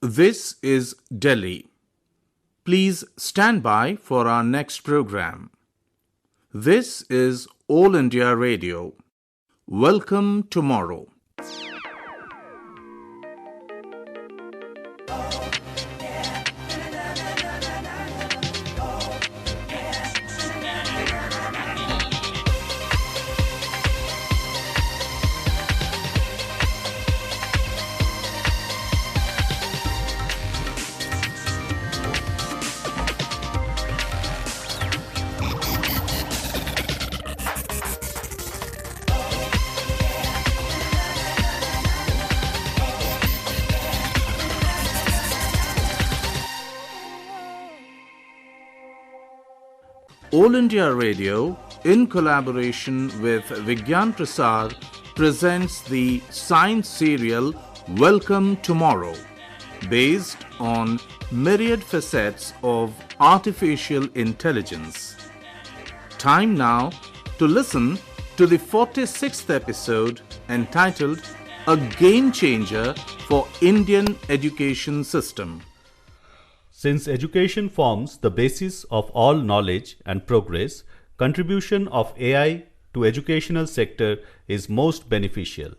This is Delhi. Please stand by for our next program. This is All India Radio. Welcome tomorrow. All India Radio, in collaboration with Vigyan Prasar, presents the science serial Welcome Tomorrow, based on myriad facets of artificial intelligence. Time now to listen to the 46th episode entitled A Game Changer for Indian Education System. Since education forms the basis of all knowledge and progress, contribution of AI to educational sector is most beneficial.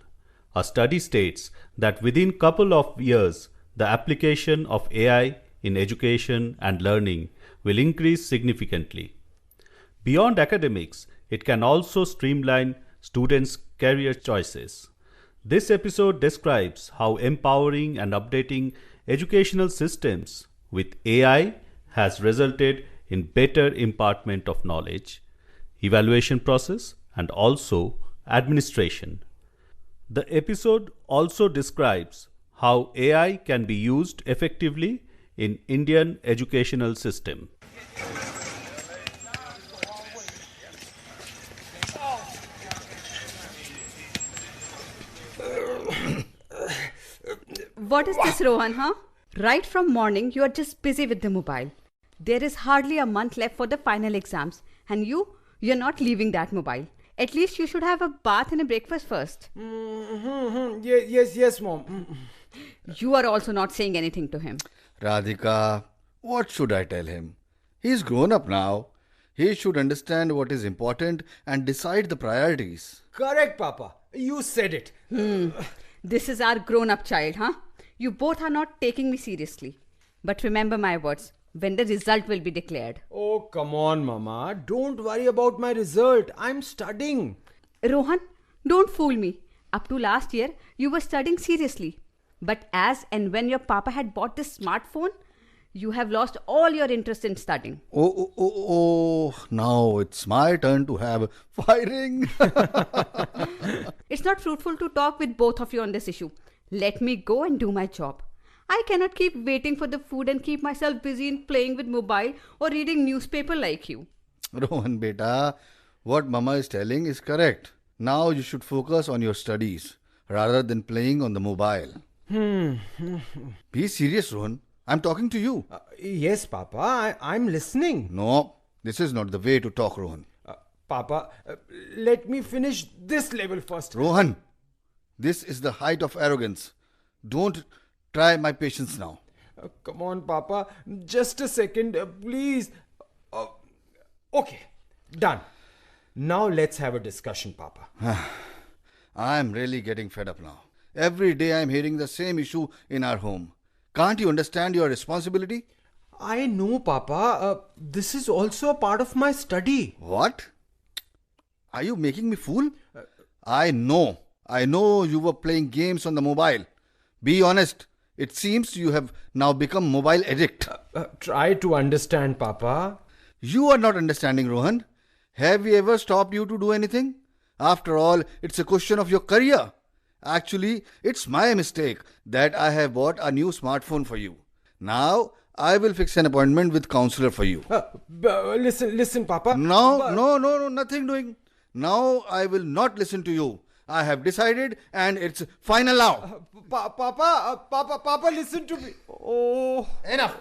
A study states that within couple of years, the application of AI in education and learning will increase significantly. Beyond academics, it can also streamline students' career choices. This episode describes how empowering and updating educational systems with AI has resulted in better impartment of knowledge, evaluation process, and also administration. The episode also describes how AI can be used effectively in Indian educational system. What is this, Rohan, huh? Right from morning, you are just busy with the mobile. There is hardly a month left for the final exams. And you're not leaving that mobile. At least you should have a bath and a breakfast first. Yes, Mom. You are also not saying anything to him. Radhika, what should I tell him? He's grown up now. He should understand what is important and decide the priorities. Correct, Papa. You said it. This is our grown-up child, huh? You both are not taking me seriously. But remember my words, when the result will be declared. Oh, come on, Mama. Don't worry about my result. I'm studying. Rohan, don't fool me. Up to last year, you were studying seriously. But as and when your papa had bought this smartphone, you have lost all your interest in studying. Oh, now it's my turn to have firing. It's not fruitful to talk with both of you on this issue. Let me go and do my job. I cannot keep waiting for the food and keep myself busy in playing with mobile or reading newspaper like you. Rohan beta, what Mama is telling is correct. Now you should focus on your studies rather than playing on the mobile. Be serious, Rohan. I'm talking to you. Yes, Papa. I'm listening. No, this is not the way to talk, Rohan. Papa, let me finish this level first. Rohan, this is the height of arrogance. Don't try my patience now. Come on, Papa. Just a second, please. Okay, done. Now let's have a discussion, Papa. I'm really getting fed up now. Every day I'm hearing the same issue in our home. Can't you understand your responsibility? I know, Papa. This is also a part of my study. What? Are you making me fool? I know you were playing games on the mobile. Be honest. It seems you have now become mobile addict. Try to understand, Papa. You are not understanding, Rohan. Have we ever stopped you to do anything? After all, it's a question of your career. Actually, it's my mistake that I have bought a new smartphone for you. Now, I will fix an appointment with counselor for you. Listen, Papa. No, nothing doing. Now, I will not listen to you. I have decided and it's final now. Papa, listen to me. Oh. Enough.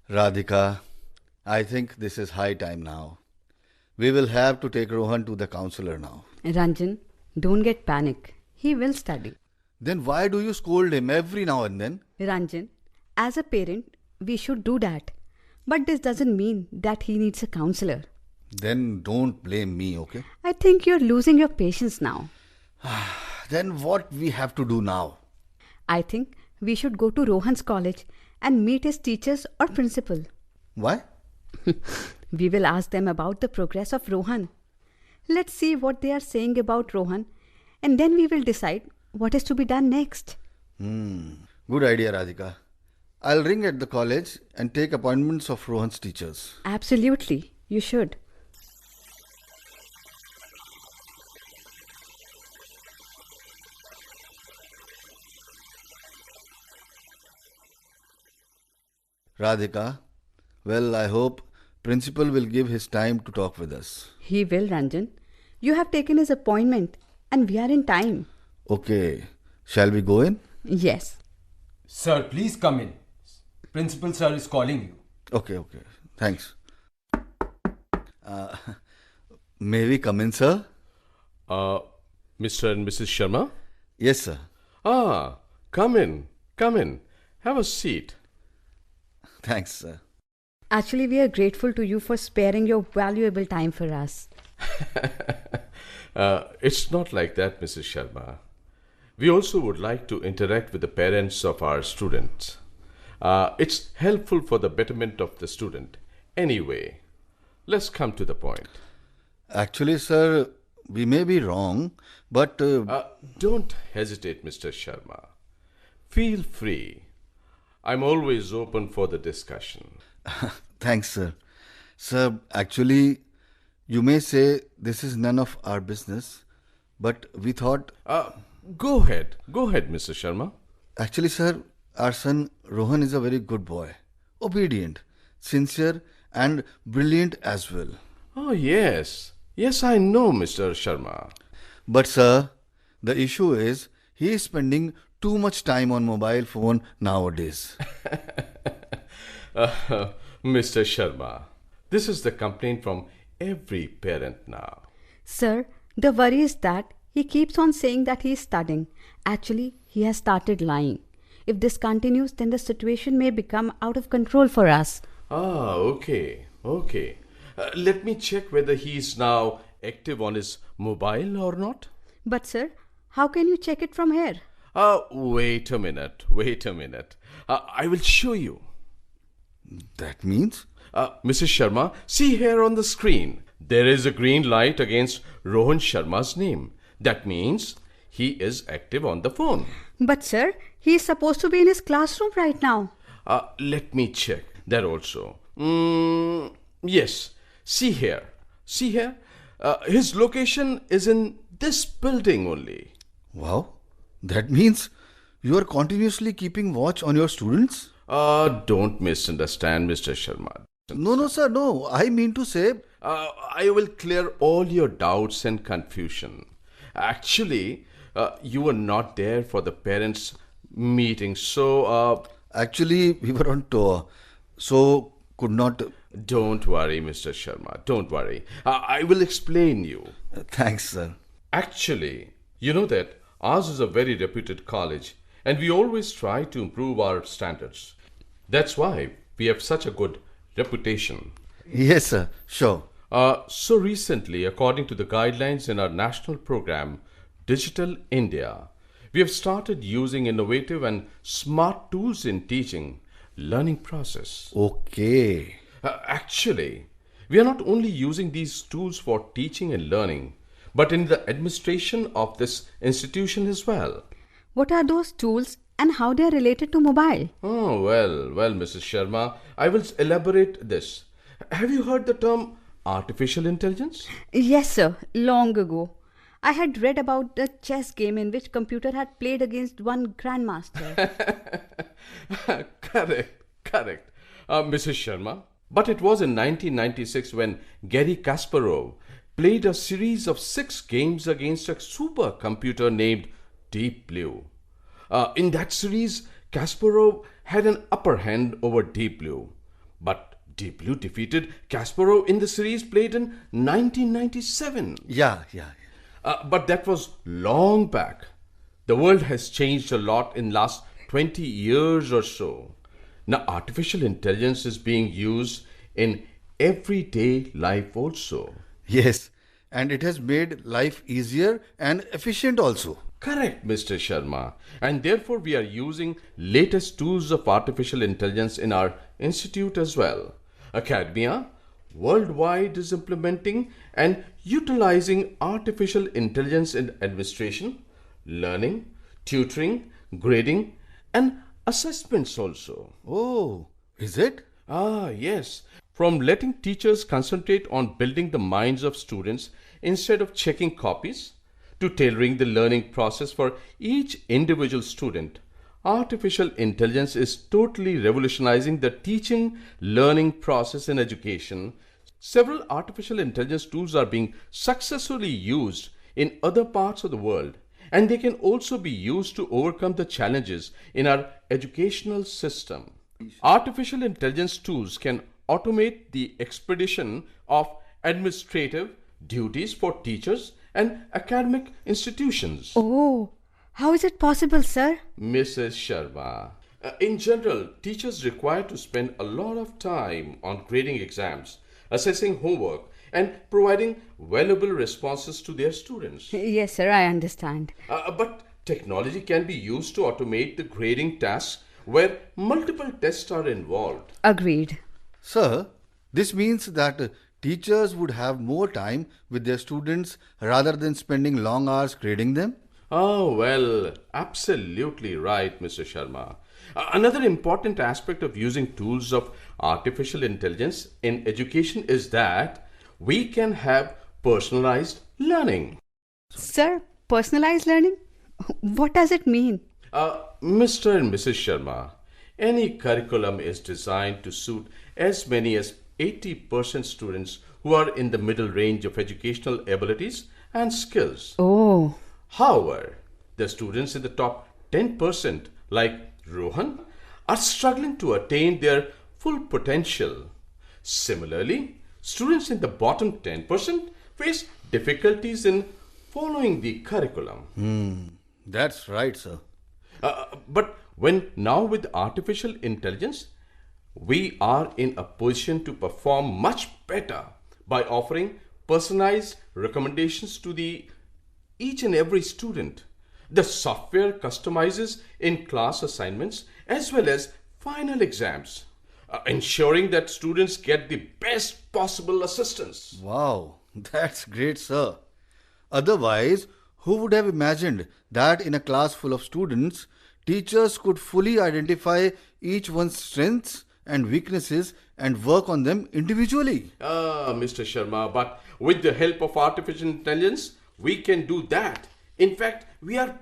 Radhika, I think this is high time now. We will have to take Rohan to the counselor now. Ranjan, don't get panic. He will study. Then why do you scold him every now and then? Ranjan, as a parent, we should do that. But this doesn't mean that he needs a counselor. Then don't blame me, okay? I think you're losing your patience now. Then what we have to do now? I think we should go to Rohan's college and meet his teachers or principal. Why? We will ask them about the progress of Rohan. Let's see what they are saying about Rohan, and then we will decide what is to be done next. Good idea, Radhika. I'll ring at the college and take appointments of Rohan's teachers. Absolutely, you should. Radhika, well, I hope principal will give his time to talk with us. He will, Ranjan. You have taken his appointment and we are in time. Okay, shall we go in? Yes. Sir, please come in. Principal sir is calling you. Okay, thanks. May we come in, sir? Mr. and Mrs. Sharma? Yes, sir. Come in. Have a seat. Thanks, sir. Actually, we are grateful to you for sparing your valuable time for us. It's not like that, Mrs. Sharma. We also would like to interact with the parents of our students. It's helpful for the betterment of the student. Anyway, let's come to the point. Actually, sir, we may be wrong, but... Don't hesitate, Mr. Sharma. Feel free. I'm always open for the discussion. Thanks, sir. Sir, actually, you may say this is none of our business, but we thought... Go ahead, Mr. Sharma. Actually, sir, our son Rohan is a very good boy. Obedient, sincere and brilliant as well. Oh, yes. Yes, I know, Mr. Sharma. But, sir, the issue is he is spending too much time on mobile phone nowadays. Mr. Sharma, this is the complaint from every parent now. Sir, the worry is that he keeps on saying that he is studying. Actually, he has started lying. If this continues, then the situation may become out of control for us. Okay. Let me check whether he is now active on his mobile or not. But sir, how can you check it from here? Wait a minute. I will show you. That means? Mrs. Sharma, see here on the screen. There is a green light against Rohan Sharma's name. That means he is active on the phone. But sir, he is supposed to be in his classroom right now. Let me check that also. Yes. See here. His location is in this building only. Wow. That means you are continuously keeping watch on your students? Don't misunderstand, Mr. Sharma. No, sir, no. I mean to say... I will clear all your doubts and confusion. Actually, you were not there for the parents' meeting, so... Actually, we were on tour, so could not... Don't worry, Mr. Sharma. Don't worry. I will explain you. Thanks, sir. Actually, you know that ours is a very reputed college, and we always try to improve our standards. That's why we have such a good reputation. Yes, sir. Sure. So recently, according to the guidelines in our national program, Digital India, we have started using innovative and smart tools in teaching, learning process. Okay. Actually, we are not only using these tools for teaching and learning, but in the administration of this institution as well. What are those tools and how they are related to mobile? Oh, well, Mrs. Sharma, I will elaborate this. Have you heard the term artificial intelligence? Yes, sir. Long ago. I had read about the chess game in which computer had played against one grandmaster. Correct. Mrs. Sharma. But it was in 1996 when Garry Kasparov played a series of 6 games against a supercomputer named Deep Blue. In that series, Kasparov had an upper hand over Deep Blue. But Deep Blue defeated Kasparov in the series played in 1997. Yeah. But that was long back. The world has changed a lot in last 20 years or so. Now artificial intelligence is being used in everyday life also. Yes, and it has made life easier and efficient also. Correct, Mr. Sharma. And therefore we are using latest tools of artificial intelligence in our institute as well. Academia worldwide is implementing and utilizing artificial intelligence in administration, learning, tutoring, grading, and assessments also. Oh, is it? Ah, yes. From letting teachers concentrate on building the minds of students instead of checking copies, to tailoring the learning process for each individual student, artificial intelligence is totally revolutionizing the teaching learning process in education. Several artificial intelligence tools are being successfully used in other parts of the world, and they can also be used to overcome the challenges in our educational system. Artificial intelligence tools can automate the expedition of administrative duties for teachers and academic institutions. Oh, how is it possible, sir? Mrs. Sharma, in general, teachers require to spend a lot of time on grading exams, assessing homework, and providing valuable responses to their students. Yes, sir, I understand. But technology can be used to automate the grading tasks where multiple tests are involved. Agreed. Sir, this means that teachers would have more time with their students rather than spending long hours grading them? Oh, well, absolutely right, Mr. Sharma. Another important aspect of using tools of artificial intelligence in education is that we can have personalized learning. Sir, personalized learning? What does it mean? Mr. and Mrs. Sharma, any curriculum is designed to suit as many as 80% students who are in the middle range of educational abilities and skills. Oh, However, the students in the top 10%, like Rohan, are struggling to attain their full potential. Similarly, students in the bottom 10% face difficulties in following the curriculum. That's right, sir. But when now with artificial intelligence, we are in a position to perform much better by offering personalized recommendations to each and every student. The software customizes in-class assignments as well as final exams, ensuring that students get the best possible assistance. Wow, that's great, sir. Otherwise, who would have imagined that in a class full of students, teachers could fully identify each one's strengths and weaknesses and work on them individually? Mr. Sharma, but with the help of artificial intelligence, we can do that. In fact, we are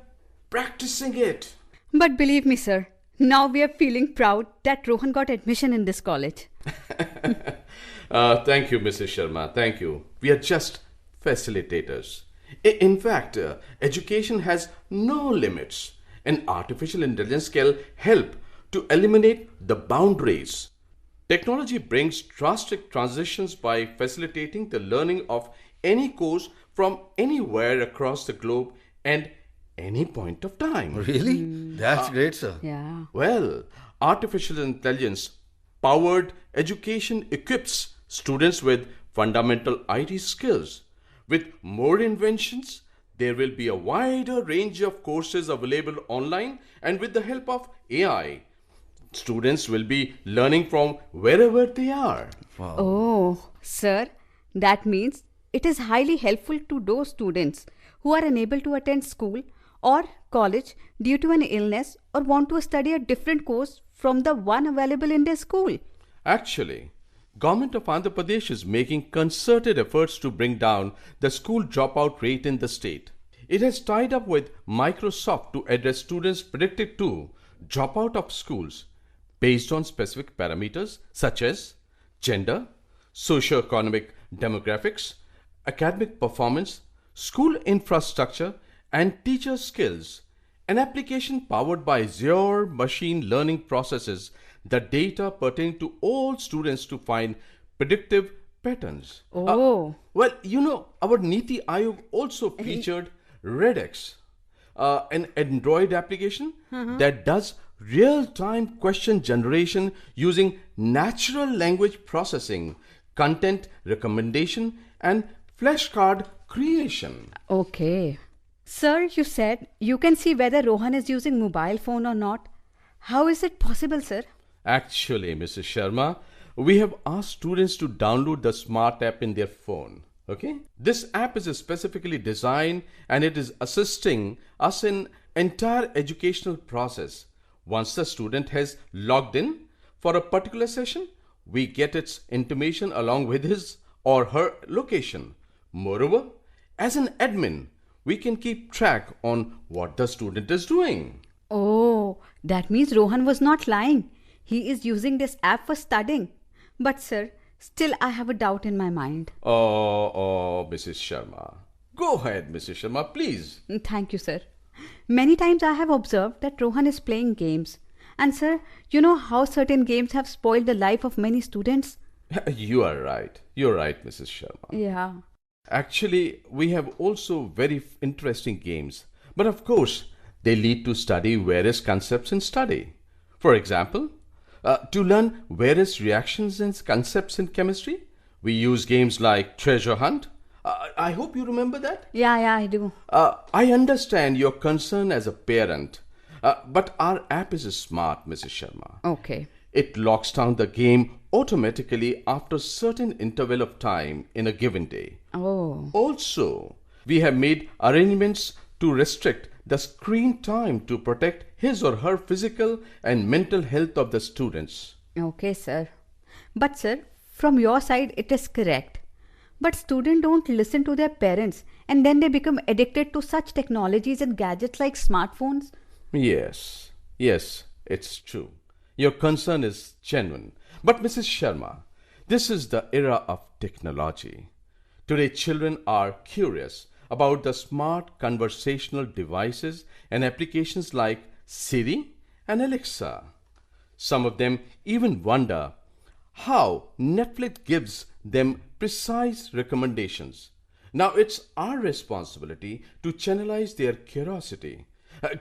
practicing it. but believe me, sir, now we are feeling proud that Rohan got admission in this college. Thank you, Mrs. Sharma. Thank you. We are just facilitators. In fact, education has no limits, and artificial intelligence can help to eliminate the boundaries. Technology brings drastic transitions by facilitating the learning of any course from anywhere across the globe and any point of time. Really? That's great, sir. Yeah. Well, artificial intelligence powered education equips students with fundamental IT skills. With more inventions, there will be a wider range of courses available online, and with the help of AI, students will be learning from wherever they are. Oh, sir, that means it is highly helpful to those students who are unable to attend school or college due to an illness or want to study a different course from the one available in their school. Actually, Government of Andhra Pradesh is making concerted efforts to bring down the school dropout rate in the state. It has tied up with Microsoft to address students predicted to drop out of schools based on specific parameters such as gender, socio-economic demographics, academic performance, school infrastructure, and teacher skills. An application powered by Azure machine learning processes the data pertaining to all students to find predictive patterns. Oh. Well, our Niti Ayog also featured RedX, an Android application that does real-time question generation using natural language processing, content recommendation, and flashcard creation. Okay. Sir, you said you can see whether Rohan is using mobile phone or not. How is it possible, sir? Actually, Mrs. Sharma, we have asked students to download the smart app in their phone. Okay? This app is specifically designed and it is assisting us in entire educational process. Once the student has logged in for a particular session, we get its intimation along with his or her location. Moreover, as an admin, we can keep track on what the student is doing. Oh, that means Rohan was not lying. He is using this app for studying. But sir, still I have a doubt in my mind. Oh, Mrs. Sharma. Go ahead, Mrs. Sharma, please. Thank you, sir. Many times I have observed that Rohan is playing games. And sir, you know how certain games have spoiled the life of many students? You are right. You're right, Mrs. Sharma. Yeah. Actually, we have also very interesting games. But of course, they lead to study various concepts in study. For example, to learn various reactions and concepts in chemistry, we use games like Treasure Hunt. I hope you remember that. Yeah, I do. I understand your concern as a parent, but our app is smart, Mrs. Sharma. Okay. It locks down the game automatically after a certain interval of time in a given day. Oh. Also, we have made arrangements to restrict the screen time to protect his or her physical and mental health of the students. Okay, sir. But sir, from your side it is correct. But students don't listen to their parents and then they become addicted to such technologies and gadgets like smartphones. Yes, it's true. Your concern is genuine. But Mrs. Sharma, this is the era of technology. Today, children are curious about the smart conversational devices and applications like Siri and Alexa. Some of them even wonder how Netflix gives them precise recommendations. Now it's our responsibility to channelize their curiosity.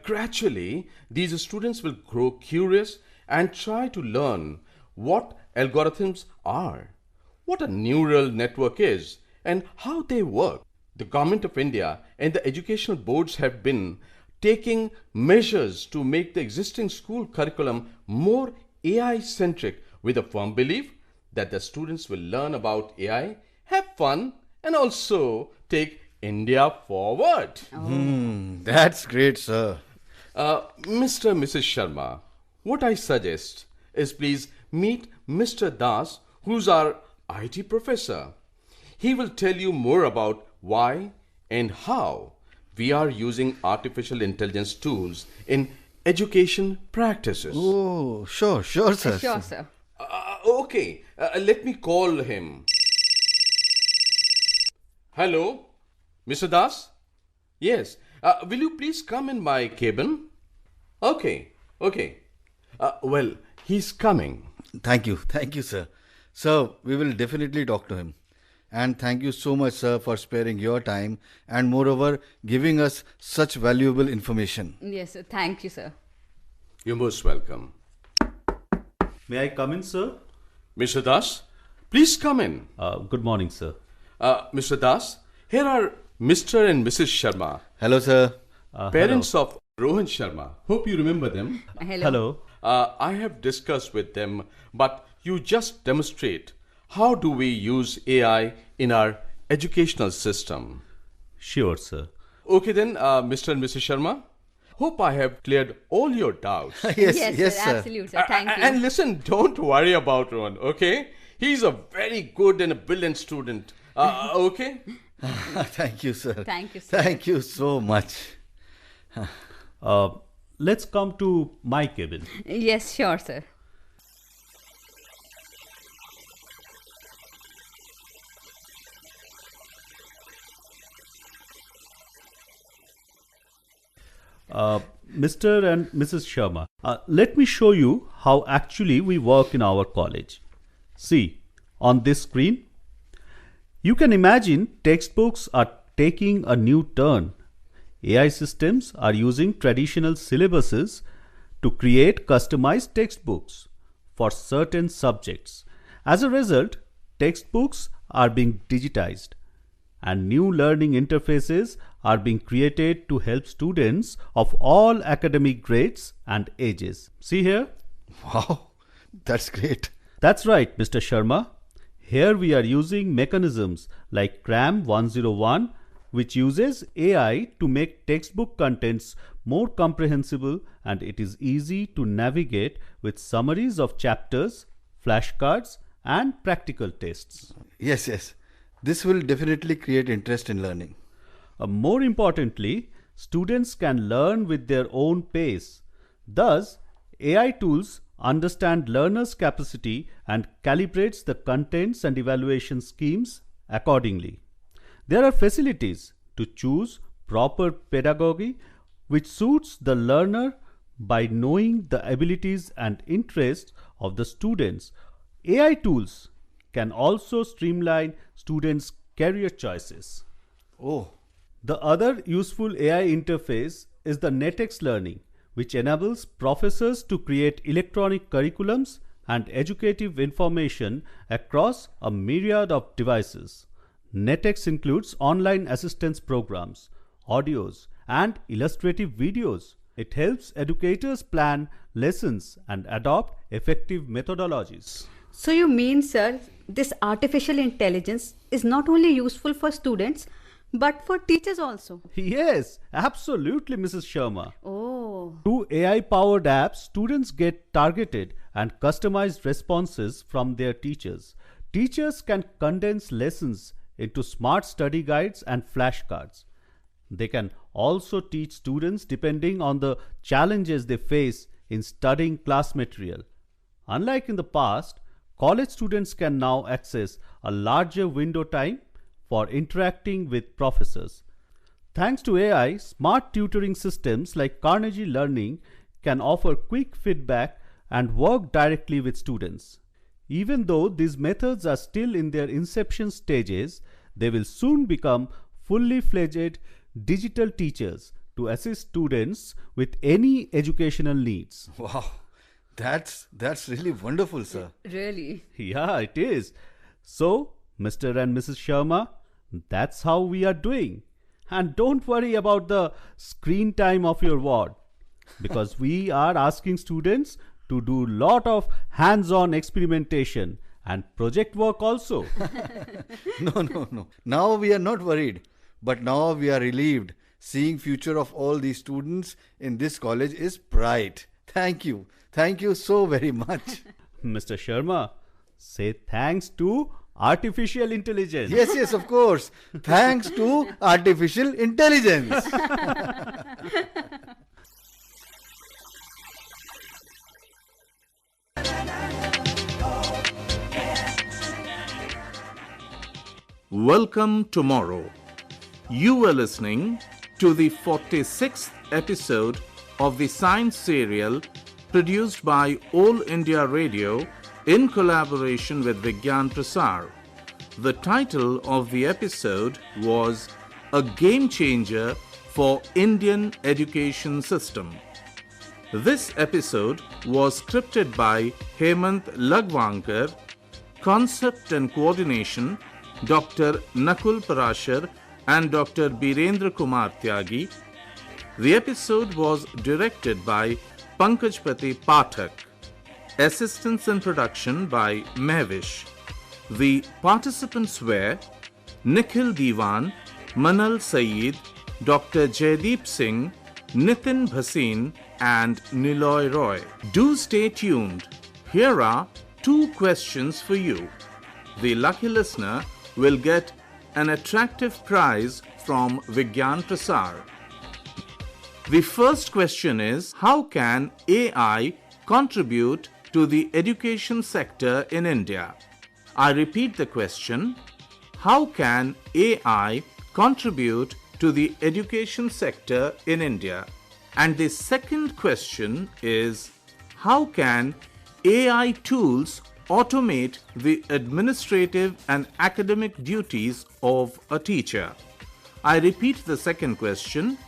Gradually, these students will grow curious and try to learn what algorithms are, what a neural network is, and how they work. The Government of India and the educational boards have been taking measures to make the existing school curriculum more AI-centric with a firm belief that the students will learn about AI, have fun, and also take India forward. That's great, sir. Mr. and Mrs. Sharma, what I suggest is please meet Mr. Das, who's our IT professor. He will tell you more about why and how we are using artificial intelligence tools in education practices. Oh, sure, sir. Sure, sir. Okay, let me call him. Hello, Mr. Das? Yes, will you please come in my cabin? Okay. Well, he's coming. Thank you, sir. Sir, we will definitely talk to him. And thank you so much, sir, for sparing your time and moreover giving us such valuable information. Yes, sir. Thank you, sir. You're most welcome. May I come in, sir? Mr. Das, please come in. Good morning, sir. Mr. Das, here are Mr. and Mrs. Sharma, Hello, sir. parents of Rohan Sharma. Hope you remember them. Hello. I have discussed with them, but you just demonstrate how do we use AI in our educational system. Sure, sir. Okay then, Mr. and Mrs. Sharma, hope I have cleared all your doubts. Yes, sir. Absolutely, sir. Thank you. And listen, don't worry about Rohan, okay? He's a very good and a brilliant student. Okay? Thank you, sir. Thank you, sir. Thank you so much. Let's come to my cabin. Yes, sure, sir. Mr. and Mrs. Sharma, let me show you how actually we work in our college. See, on this screen, you can imagine textbooks are taking a new turn. AI systems are using traditional syllabuses to create customized textbooks for certain subjects. As a result, textbooks are being digitized and new learning interfaces are being created to help students of all academic grades and ages. See here? Wow, that's great. That's right, Mr. Sharma. Here we are using mechanisms like CRAM 101, which uses AI to make textbook contents more comprehensible, and it is easy to navigate with summaries of chapters, flashcards, and practical tests. Yes. This will definitely create interest in learning. More importantly, students can learn with their own pace. Thus, AI tools understand learners' capacity and calibrates the contents and evaluation schemes accordingly. There are facilities to choose proper pedagogy which suits the learner by knowing the abilities and interests of the students. AI tools can also streamline students' career choices. Oh, The other useful AI interface is the NetX Learning, which enables professors to create electronic curriculums and educative information across a myriad of devices. NetX includes online assistance programs, audios, and illustrative videos. It helps educators plan lessons and adopt effective methodologies. So you mean, sir, this artificial intelligence is not only useful for students but for teachers also? Yes, absolutely, Mrs. Sharma. Oh. Through AI-powered apps, students get targeted and customized responses from their teachers. Teachers can condense lessons into smart study guides and flashcards. They can also teach students depending on the challenges they face in studying class material. Unlike in the past, college students can now access a larger window time for interacting with professors. Thanks to AI, smart tutoring systems like Carnegie Learning can offer quick feedback and work directly with students. Even though these methods are still in their inception stages, they will soon become fully fledged digital teachers to assist students with any educational needs. wow. That's really wonderful, sir. Really? Yeah, it is. So, Mr. and Mrs. Sharma, that's how we are doing. And don't worry about the screen time of your ward, because we are asking students to do lot of hands-on experimentation and project work also. No. Now we are not worried, but now we are relieved. Seeing future of all these students in this college is bright. Thank you. Thank you so very much. Mr. Sharma, say thanks to artificial intelligence. Yes, of course. Thanks to artificial intelligence. Welcome tomorrow. You were listening to the 46th episode of the science serial produced by All India Radio in collaboration with Vigyan Prasar. The title of the episode was A Game Changer for Indian Education System. This episode was scripted by Hemant Lagvankar, concept and coordination Dr. Nakul Parashar and Dr. Beerendera Kumar Tyagi. The episode was directed by Pankaj Pati Pathak. Assistance in production by Mehvish. The participants were Nikhil Diwan, Manal Saeed, Dr. Jaideep Singh, Nitin Bhasin and Niloy Roy. Do stay tuned. Here are 2 questions for you. The lucky listener will get an attractive prize from Vigyan Prasar. The first question is, how can AI contribute to the education sector in India? I repeat the question, how can AI contribute to the education sector in India? And the second question is, how can AI tools automate the administrative and academic duties of a teacher? I repeat the second question.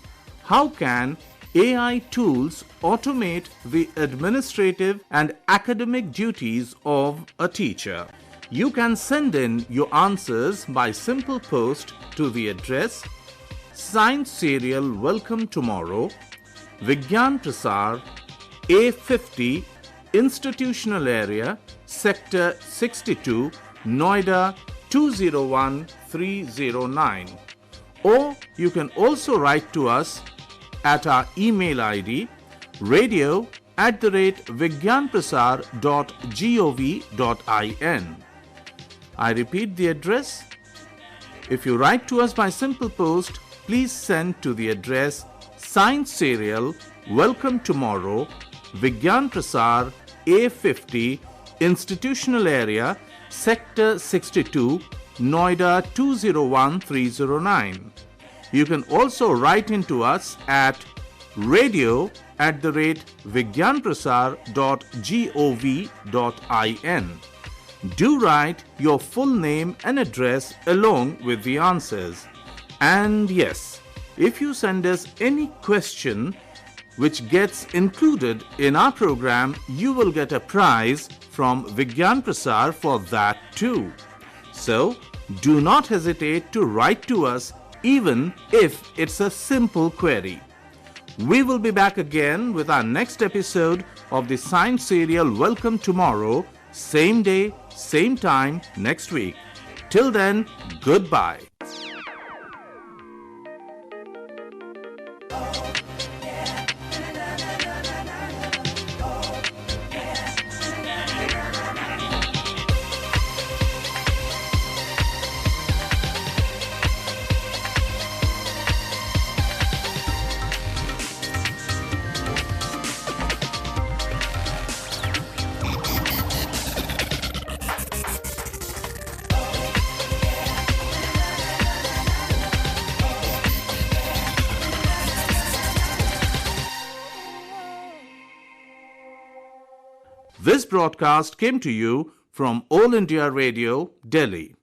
How can AI tools automate the administrative and academic duties of a teacher? You can send in your answers by simple post to the address Science Serial Welcome Tomorrow, Vigyan Prasar, A50, Institutional Area, Sector 62, Noida 201309. Or you can also write to us at our email ID radio@vigyanprasar.gov.in. I repeat the address. If you write to us by simple post, please send to the address Science Serial Welcome Tomorrow, Vigyan Prasar, A50, Institutional Area, Sector 62, Noida 201309. You can also write into us at radio@vigyanprasar.gov.in. Do write your full name and address along with the answers. And yes, if you send us any question which gets included in our program, you will get a prize from Vigyan Prasar for that too. So, do not hesitate to write to us even if it's a simple query. We will be back again with our next episode of the Science Serial Welcome Tomorrow, same day, same time next week. Till then, goodbye. This broadcast came to you from All India Radio, Delhi.